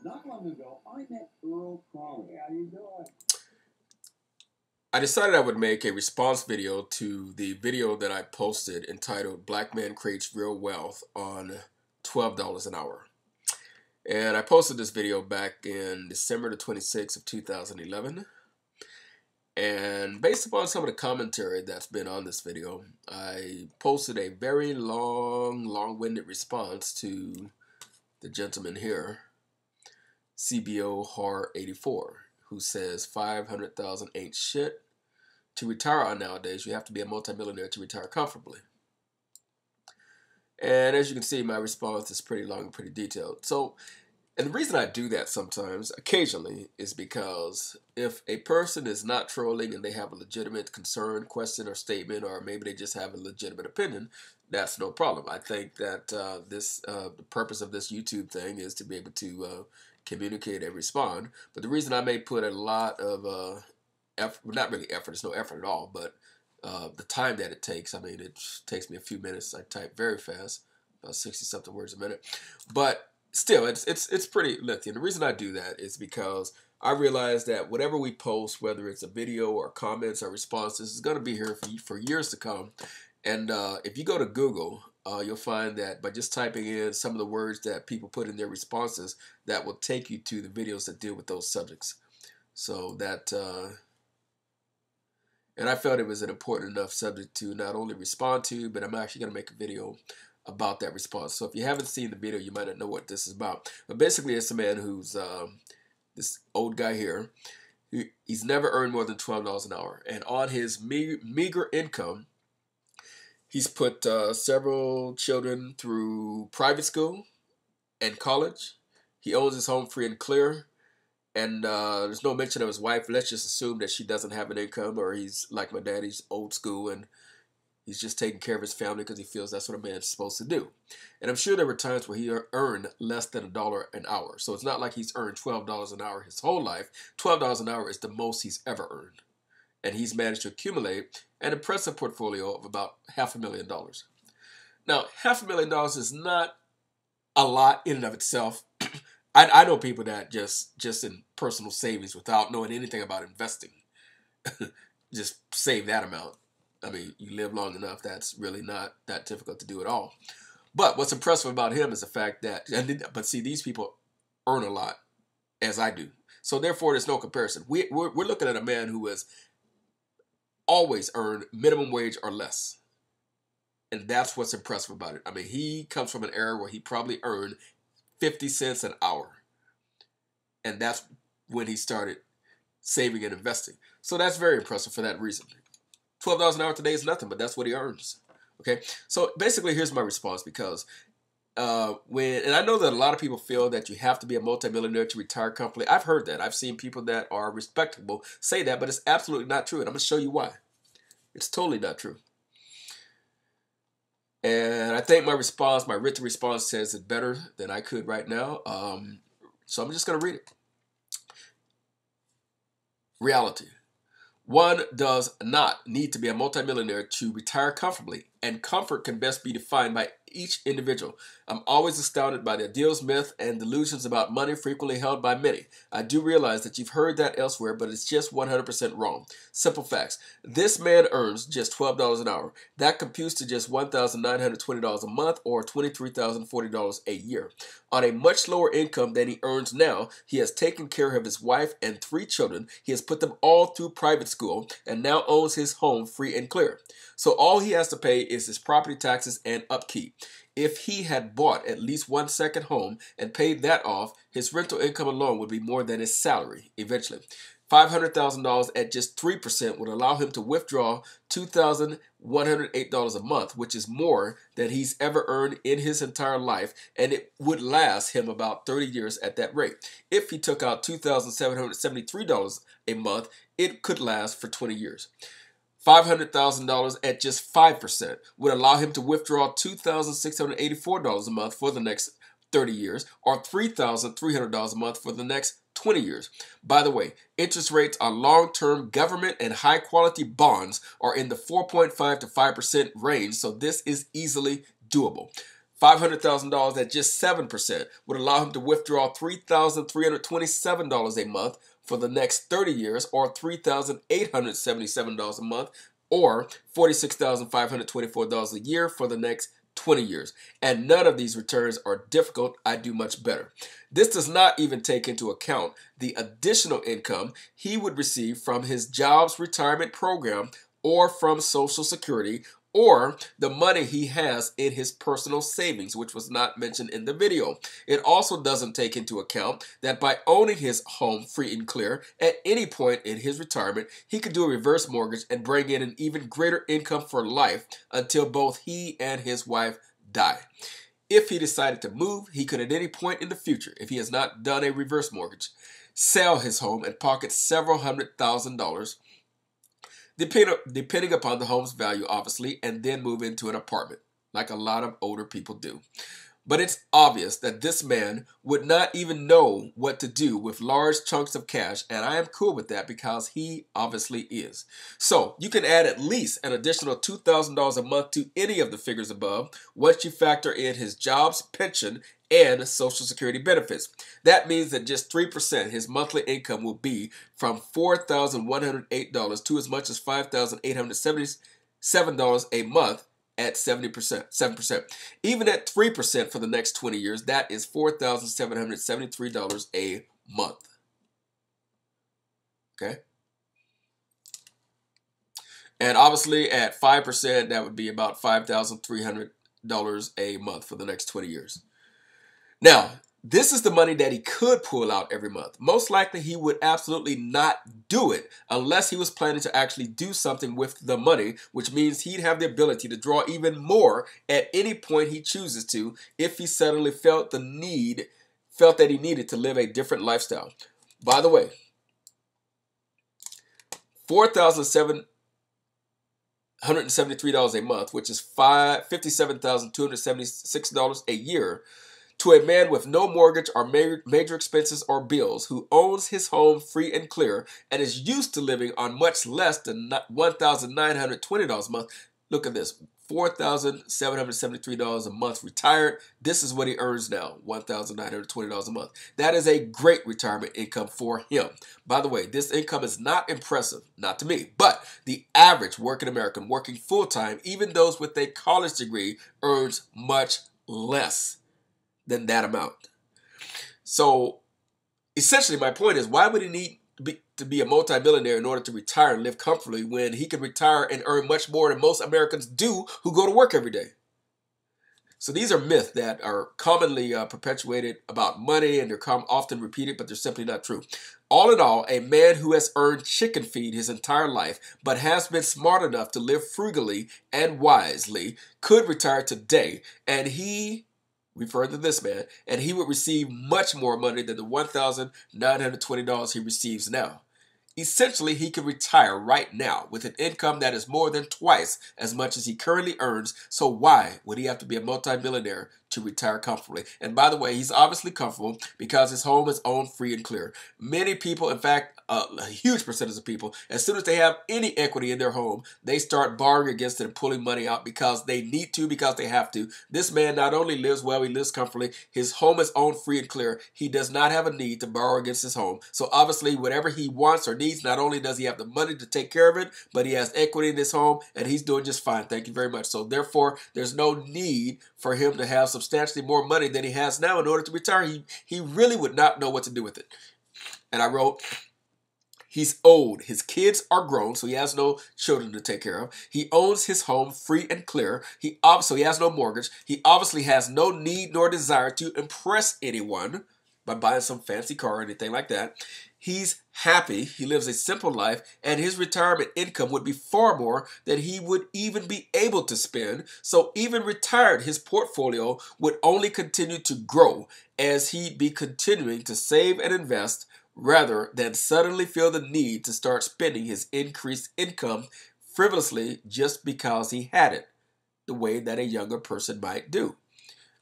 Not long ago, I met Earl. Hey, how you doing? I decided I would make a response video to the video that I posted entitled Black Man Creates Real Wealth on $12 an hour. And I posted this video back in December the 26th of 2011. And based upon some of the commentary that's been on this video, I posted a very long-winded response to the gentleman here, CBO Har 84, who says 500,000 ain't shit. To retire on nowadays, you have to be a multimillionaire to retire comfortably. And as you can see, my response is pretty long and pretty detailed. So, and the reason I do that sometimes, occasionally, is because if a person is not trolling and they have a legitimate concern, question, or statement, or maybe they just have a legitimate opinion, that's no problem. I think that the purpose of this YouTube thing is to be able to communicate and respond. But the reason I may put a lot of not really effort, it's no effort at all, but the time that it takes, I mean, it takes me a few minutes. I type very fast, about 60-something words a minute. But still, it's pretty lengthy. And the reason I do that is because I realize that whatever we post, whether it's a video or comments or responses, is going to be here for years to come. And if you go to Google, you'll find that by just typing in some of the words that people put in their responses, that will take you to the videos that deal with those subjects. So that... And I felt it was an important enough subject to not only respond to, but I'm actually going to make a video about that response. So if you haven't seen the video, you might not know what this is about. But basically, it's a man who's this old guy here. He's never earned more than $12 an hour. And on his meager income, he's put several children through private school and college. He owns his home free and clear. And there's no mention of his wife. Let's just assume that she doesn't have an income, or he's like my dad, he's old school, and he's just taking care of his family because he feels that's what a man's supposed to do. And I'm sure there were times where he earned less than $1 an hour. So it's not like he's earned $12 an hour his whole life. $12 an hour is the most he's ever earned. And he's managed to accumulate an impressive portfolio of about $500,000. Now, $500,000 is not a lot in and of itself. I know people that just in personal savings without knowing anything about investing, just save that amount. I mean, you live long enough, that's really not that difficult to do at all. But what's impressive about him is the fact that, but see, these people earn a lot, as I do. So therefore, there's no comparison. We're looking at a man who has always earned minimum wage or less. And that's what's impressive about it. I mean, he comes from an era where he probably earned 50 cents an hour. And that's when he started saving and investing. So that's very impressive for that reason. $12 an hour today is nothing, but that's what he earns. Okay, so basically here's my response, because and I know that a lot of people feel that you have to be a multimillionaire to retire comfortably. I've heard that. I've seen people that are respectable say that, but it's absolutely not true. And I'm going to show you why. It's totally not true. And I think my written response says it better than I could right now. So I'm just going to read it. Reality. One does not need to be a multimillionaire to retire comfortably, and comfort can best be defined by each individual. I'm always astounded by the ideals, myth, and delusions about money frequently held by many. I do realize that you've heard that elsewhere, but it's just 100% wrong. Simple facts. This man earns just $12 an hour. That computes to just $1,920 a month, or $23,040 a year. On a much lower income than he earns now, he has taken care of his wife and 3 children. He has put them all through private school and now owns his home free and clear. So all he has to pay is his property taxes and upkeep. If he had bought at least one second home and paid that off, his rental income alone would be more than his salary eventually. $500,000 at just 3% would allow him to withdraw $2,108 a month, which is more than he's ever earned in his entire life, and it would last him about 30 years at that rate. If he took out $2,773 a month, it could last for 20 years. $500,000 at just 5% would allow him to withdraw $2,684 a month for the next 30 years, or $3,300 a month for the next 20 years. By the way, interest rates on long-term government and high-quality bonds are in the 4.5 to 5% range, so this is easily doable. $500,000 at just 7% would allow him to withdraw $3,327 a month for the next 30 years, or $3,877 a month, or $46,524 a year for the next 20 years. And none of these returns are difficult. I do much better. This does not even take into account the additional income he would receive from his job's retirement program, or from Social Security, or the money he has in his personal savings, which was not mentioned in the video. It also doesn't take into account that by owning his home free and clear at any point in his retirement, he could do a reverse mortgage and bring in an even greater income for life until both he and his wife die. If he decided to move, he could at any point in the future, if he has not done a reverse mortgage, sell his home and pocket several $100,000, depending upon the home's value, obviously, and then move into an apartment, like a lot of older people do. But it's obvious that this man would not even know what to do with large chunks of cash, and I am cool with that because he obviously is. So you can add at least an additional $2,000 a month to any of the figures above once you factor in his job's pension and Social Security benefits. That means that just 3% his monthly income will be from $4,108 to as much as $5,877 a month at 7%. Even at 3% for the next 20 years, that is $4,773 a month. Okay? And obviously at 5%, that would be about $5,300 a month for the next 20 years. Now, this is the money that he could pull out every month. Most likely he would absolutely not do it unless he was planning to actually do something with the money, which means he'd have the ability to draw even more at any point he chooses to if he suddenly felt that he needed to live a different lifestyle. By the way, $4,773 a month, which is $57,276 a year, to a man with no mortgage or major expenses or bills, who owns his home free and clear and is used to living on much less than $1,920 a month. Look at this, $4,773 a month retired. This is what he earns now, $1,920 a month. That is a great retirement income for him. By the way, this income is not impressive, not to me, but the average working American working full-time, even those with a college degree, earns much less than that amount. So essentially my point is, why would he need to be a multimillionaire in order to retire and live comfortably when he can retire and earn much more than most Americans do who go to work every day? So these are myths that are commonly perpetuated about money, and they're often repeated, but they're simply not true. All in all, a man who has earned chicken feed his entire life but has been smart enough to live frugally and wisely could retire today, and he referring to this man, and he would receive much more money than the $1,920 he receives now. Essentially, he could retire right now with an income that is more than twice as much as he currently earns. So why would he have to be a multimillionaire to retire comfortably? And by the way, he's obviously comfortable because his home is owned free and clear. Many people, in fact, a huge percentage of people, as soon as they have any equity in their home, they start borrowing against it and pulling money out because they need to, because they have to. This man not only lives well, he lives comfortably. His home is owned free and clear. He does not have a need to borrow against his home. So obviously, whatever he wants or needs, not only does he have the money to take care of it, but he has equity in his home, and he's doing just fine. Thank you very much. So therefore, there's no need for him to have substantially more money than he has now in order to retire. He really would not know what to do with it. And I wrote, he's old. His kids are grown, so he has no children to take care of. He owns his home free and clear. So he has no mortgage. He obviously has no need nor desire to impress anyone by buying some fancy car or anything like that. He's happy. He lives a simple life, and his retirement income would be far more than he would even be able to spend. So even retired, his portfolio would only continue to grow as he'd be continuing to save and invest, rather than suddenly feel the need to start spending his increased income frivolously just because he had it, the way that a younger person might do.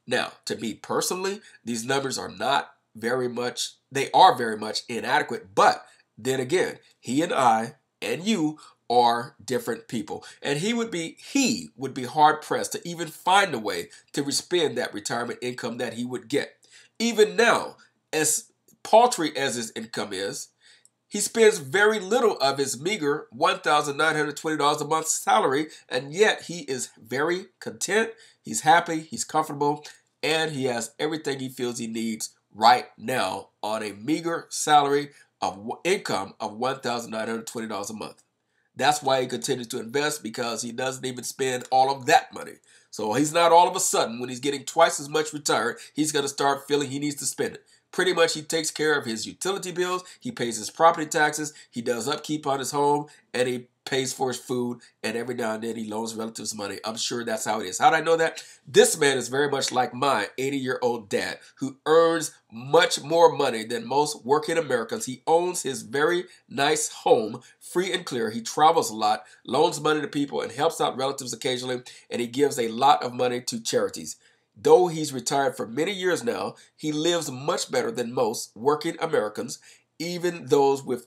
Now, to me personally, these numbers are not very much, they are very much inadequate, but then again, he and I and you are different people. And he would be hard pressed to even find a way to spend that retirement income that he would get. Even now, as paltry as his income is, he spends very little of his meager $1,920 a month salary, and yet he is very content, he's happy, he's comfortable, and he has everything he feels he needs right now on a meager salary of income of $1,920 a month. That's why he continues to invest, because he doesn't even spend all of that money. So he's not all of a sudden, when he's getting twice as much retired, he's going to start feeling he needs to spend it. Pretty much he takes care of his utility bills, he pays his property taxes, he does upkeep on his home, and he pays for his food, and every now and then he loans relatives money. I'm sure that's how it is. How do I know that? This man is very much like my 80-year-old dad, who earns much more money than most working Americans. He owns his very nice home, free and clear. He travels a lot, loans money to people, and helps out relatives occasionally, and he gives a lot of money to charities. Though he's retired for many years now, he lives much better than most working Americans, even those with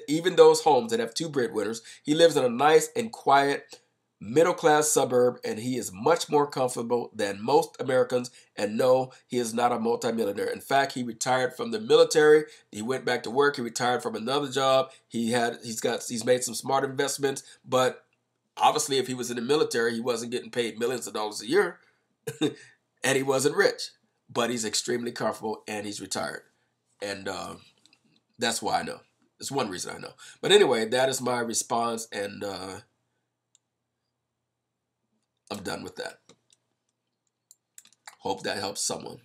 even those homes that have two breadwinners. He lives in a nice and quiet middle-class suburb, and he is much more comfortable than most Americans. And no, he is not a multimillionaire. In fact, he retired from the military. He went back to work. He retired from another job. He's made some smart investments, but obviously, if he was in the military, he wasn't getting paid millions of dollars a year, and he wasn't rich. But he's extremely comfortable, and he's retired. And that's why I know. It's one reason I know. But anyway, that is my response, and I'm done with that. Hope that helps someone.